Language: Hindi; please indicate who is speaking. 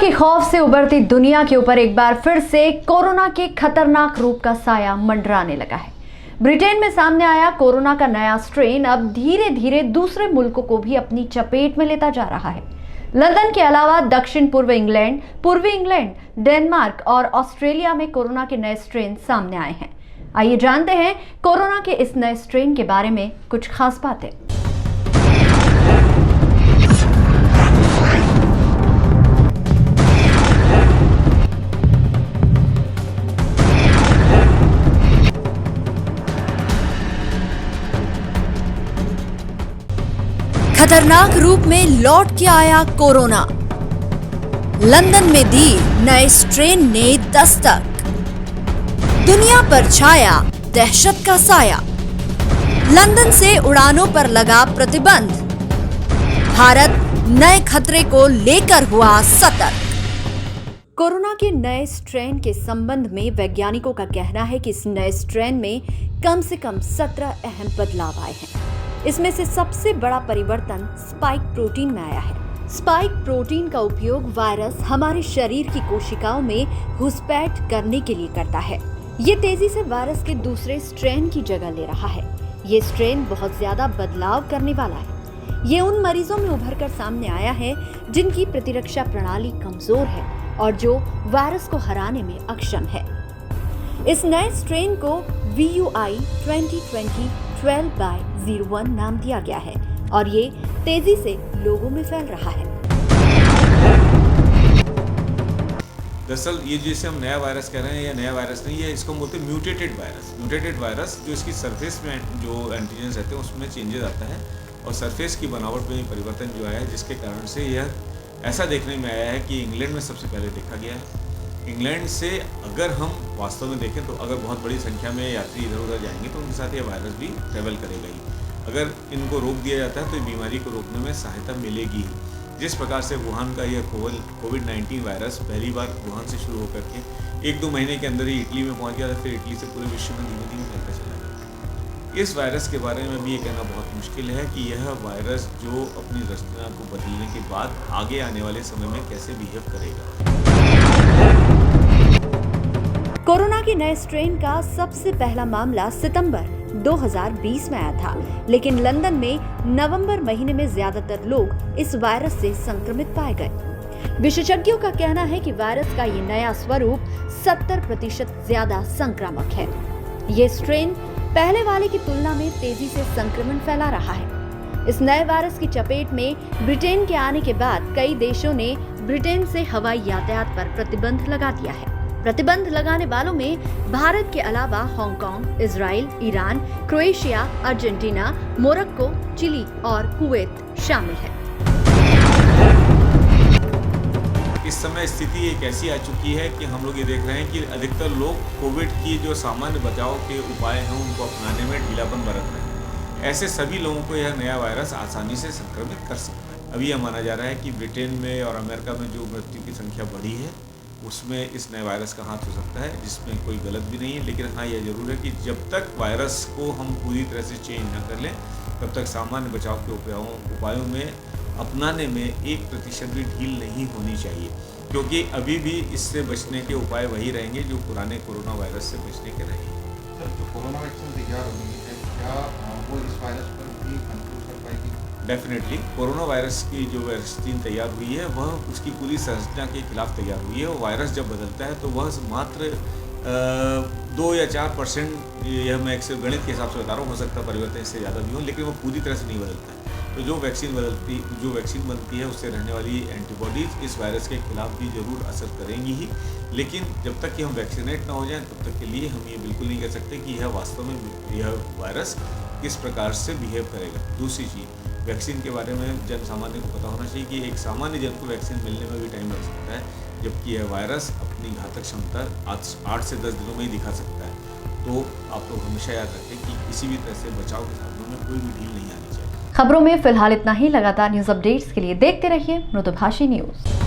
Speaker 1: के खौफ से उभरती दुनिया के ऊपर एक बार फिर से कोरोना के खतरनाक रूप का साया मंडराने लगा है। ब्रिटेन में सामने आया कोरोना का नया स्ट्रेन अब धीरे धीरे दूसरे मुल्कों को भी अपनी चपेट में लेता जा रहा है। लंदन के अलावा दक्षिण पूर्वी इंग्लैंड, डेनमार्क और ऑस्ट्रेलिया में कोरोना के नए स्ट्रेन सामने आए हैं। आइए जानते हैं कोरोना के इस नए स्ट्रेन के बारे में कुछ खास बातें। खतरनाक रूप में लौट के आया कोरोना। लंदन में दी नए स्ट्रेन ने दस्तक। दुनिया पर छाया दहशत का साया। लंदन से उड़ानों पर लगा प्रतिबंध। भारत नए खतरे को लेकर हुआ सतर्क। कोरोना के नए स्ट्रेन के संबंध में वैज्ञानिकों का कहना है कि इस नए स्ट्रेन में कम से कम 17 अहम बदलाव आए हैं। इसमें से सबसे बड़ा परिवर्तन स्पाइक प्रोटीन में आया है। स्पाइक प्रोटीन का उपयोग वायरस हमारे शरीर की कोशिकाओं में घुसपैठ करने के लिए करता है। ये तेजी से वायरस के दूसरे स्ट्रेन की जगह ले रहा है। ये स्ट्रेन बहुत ज्यादा बदलाव करने वाला है। ये उन मरीजों में उभर कर सामने आया है जिनकी प्रतिरक्षा प्रणाली कमजोर है और जो वायरस को हराने में अक्षम है। इस नए स्ट्रेन को VUI 2020-12/01 नाम दिया गया है और ये तेजी से लोगों में फैल रहा है।
Speaker 2: दरअसल ये जिसे हम नया वायरस कह रहे हैं, यह नया वायरस नहीं है, इसको बोलते हैं म्यूटेटेड वायरस। म्यूटेटेड वायरस जो इसकी सरफेस में जो एंटीजन्स रहते हैं उसमें चेंजेस आता है और सरफेस की बनावट में परिवर्तन जो आया है, जिसके कारण से यह ऐसा देखने में आया है कि इंग्लैंड में सबसे पहले देखा गया है। इंग्लैंड से अगर हम वास्तव में देखें तो अगर बहुत बड़ी संख्या में यात्री इधर उधर जाएंगे तो उनके साथ ये वायरस भी ट्रैवल करेगा ही। अगर इनको रोक दिया जाता है तो बीमारी को रोकने में सहायता मिलेगी। जिस प्रकार से वुहान का यह कोविड-19 वायरस पहली बार वुहान से शुरू होकर के 1-2 महीने के अंदर ही इटली में पहुंच गया था, फिर इटली से पूरे विश्व में धीमे धीमे फैलता चला गया। इस वायरस के बारे में भी ये कहना बहुत मुश्किल है कि यह वायरस जो अपनी रचना को बदलने के बाद आगे आने वाले समय में कैसे बिहेव करेगा।
Speaker 1: कोरोना के नए स्ट्रेन का सबसे पहला मामला सितंबर 2020 में आया था, लेकिन लंदन में नवंबर महीने में ज्यादातर लोग इस वायरस से संक्रमित पाए गए। विशेषज्ञों का कहना है कि वायरस का ये नया स्वरूप 70% ज्यादा संक्रामक है। ये स्ट्रेन पहले वाले की तुलना में तेजी से संक्रमण फैला रहा है। इस नए वायरस की चपेट में ब्रिटेन के आने के बाद कई देशों ने ब्रिटेन से हवाई यातायात पर प्रतिबंध लगा दिया है। प्रतिबंध लगाने वालों में भारत के अलावा Hong Kong, Israel, Iran, Croatia, Argentina, Morocco, Chile और कुवैत शामिल है।
Speaker 2: इस समय स्थिति एक ऐसी आ चुकी है कि हम लोग ये देख रहे हैं कि अधिकतर लोग कोविड की जो सामान्य बचाव के उपाय हैं उनको अपनाने में ढीलापन बरत रहे हैं। ऐसे सभी लोगों को यह नया वायरस आसानी से संक्रमित कर सकता है। अभी यह माना जा रहा है कि ब्रिटेन में और अमेरिका में जो मृत्यु की संख्या बढ़ी है उसमें इस नए वायरस का हाथ हो सकता है, जिसमें कोई गलत भी नहीं है। लेकिन हाँ, यह जरूर है कि जब तक वायरस को हम पूरी तरह से चेंज न कर लें तब तक सामान्य बचाव के उपायों में अपनाने में 1% भी ढील नहीं होनी चाहिए, क्योंकि अभी भी इससे बचने के उपाय वही रहेंगे जो पुराने कोरोना वायरस से बचने के रहेंगे।
Speaker 3: सर, जो कोरोना वैक्सीन तैयार होनी है, क्या वो इस वायरस पर भी कंट्रोल कर पाएगी?
Speaker 2: डेफिनेटली कोरोना वायरस की जो वैक्सीन तैयार हुई है वह उसकी पूरी संरचना के खिलाफ तैयार हुई है। और वायरस जब बदलता है तो वह मात्र 2 या 4%, यह मैं एक गणित के हिसाब से बता रहा हूँ, हो सकता है परिवर्तन इससे ज़्यादा भी हो, लेकिन वो पूरी तरह से नहीं बदलता है। तो जो वैक्सीन बनती है उससे रहने वाली एंटीबॉडीज इस वायरस के खिलाफ भी जरूर असर करेंगी ही। लेकिन जब तक कि हम वैक्सीनेट ना हो जाएं तब तक के लिए हम ये बिल्कुल नहीं कह सकते कि यह वास्तव में यह वायरस किस प्रकार से बिहेव करेगा। दूसरी चीज़, वैक्सीन के बारे में जन सामान्य को पता होना चाहिए कि एक सामान्य जन को वैक्सीन मिलने में भी टाइम लग सकता है, जबकि यह वायरस अपनी घातक क्षमता 8 से 10 दिनों में ही दिखा सकता है। तो आप लोग हमेशा याद रखें कि किसी भी तरह से बचाव के साधनों में कोई भी ढील नहीं आनी चाहिए।
Speaker 1: खबरों में फिलहाल इतना ही। लगातार न्यूज अपडेट्स के लिए देखते रहिए मृदुभाषी न्यूज।